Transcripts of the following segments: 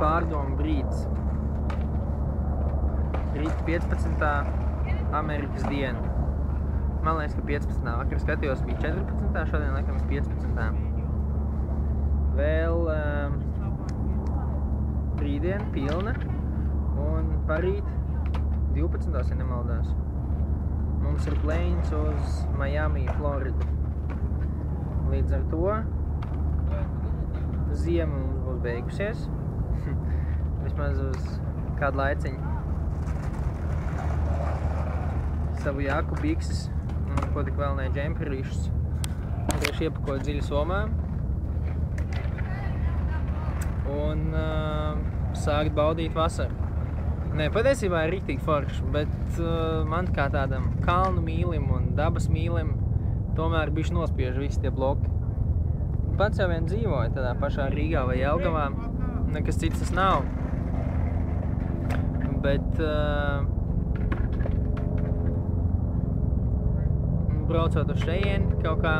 pārdomu brīdis. Rīt 15. Amerikas diena. Man liekas, ka 15. Vakar skatījos bija 14. Šodien laikam 15. Vēl rītdiena pilna un parīt 12. ja nemaldās. Mums ir planes uz Miami, Floridu. Līdz ar to ziema mums būs beigusies. Vismaz uz kādu laiciņu. Savu jaku, bikses un ko tik vēl ne džemperīšus. Tieši iepakot dziļu somā. Un sākt baudīt vasaru. Nē, patiesībā ir riktīgi forši, bet man kā tādam kalnu mīlim un dabas mīlim tomēr bišķi nospiež visi tie bloki. Pats jau vien dzīvoju tādā pašā Rīgā vai Jelgavā, nekas cits tas nav. Bet braucot uz šejieni kaut kā,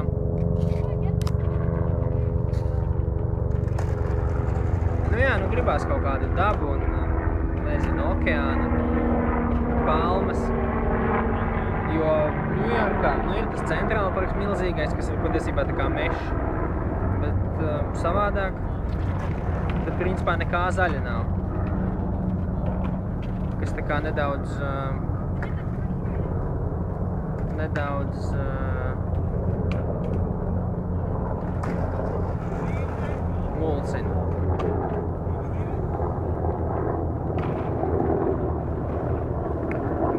gribās kaut kādu dabu un, nezinu, okeānu, palmas, jo Ņujorkā, ir tas centrāla parks milzīgais, kas ir patiesībā tā kā mešs, bet savādāk, tad principā nekā zaļa nav, kas tā kā nedaudz mulcina.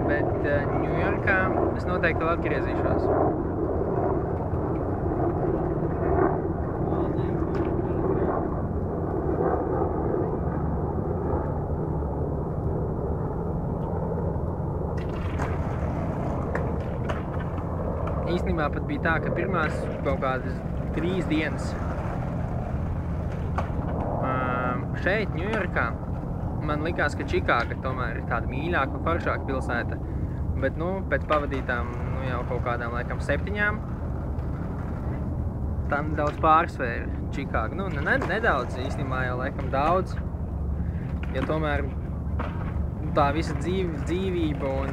Bet Ņujorkā es noteikti vēl atgriezīšos. Īstenībā pat bija tā, ka pirmās kaut kādas 3 dienas šeit, Ņujorkā, man likās, ka Čikāga tomēr ir tāda mīļāka un foršāka pilsēta, bet, pēc pavadītām, jau kaut kādām, laikam, 7, tā nedaudz pārsvēra Čikāga. Nedaudz, īstenībā jau, laikam, daudz, jo tomēr tā visa dzīvība un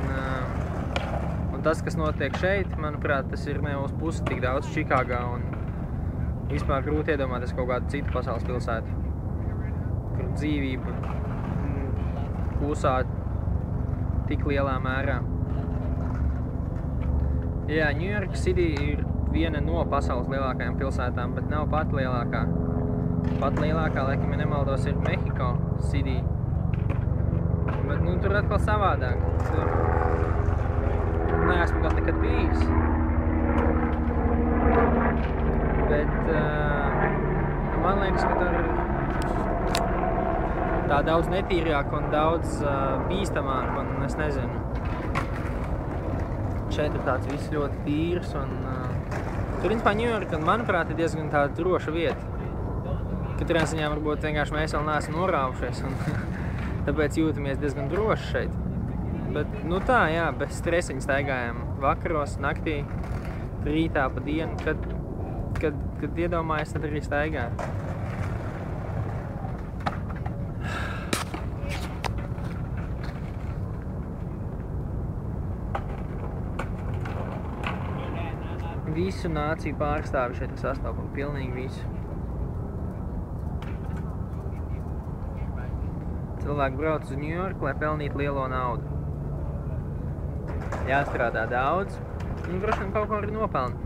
tas, kas notiek šeit, manuprāt, tas ir ne uz pusi tik daudz Čikāgā un vispār grūti iedomāties kaut kādu citu pasaules pilsētu, kur dzīvība kūsā tik lielā mērā. Jā, New York City ir viena no pasaules lielākajām pilsētām, bet nav pat lielākā. Pat lielākā, laikam, ja nemaldos, ir Mexico City. Bet, tur atkal savādāk. Tur neesmu gan nekad bijis. Bet, man liekas, ka tur tā daudz netīrāk un daudz bīstamāk, un es nezinu. Šeit ir tāds viss ļoti tīrs, un principā Ņujorka, manuprāt, ir diezgan tāda droša vieta. Katrā ziņā varbūt vienkārši mēs vēl neesam norāvušies, un tāpēc jūtamies diezgan droši šeit. Bet, tā, jā, bez stresiņa staigājam vakaros, naktī, rītā pa dienu, kad iedomājas, tad arī staigāju. Visu nāciju pārstāvi šeit sastopam, pilnīgi visu. Cilvēki brauc uz Ņujorku, lai pelnītu lielo naudu. Jāstrādā daudz, un droši vien kaut ko arī nopelna.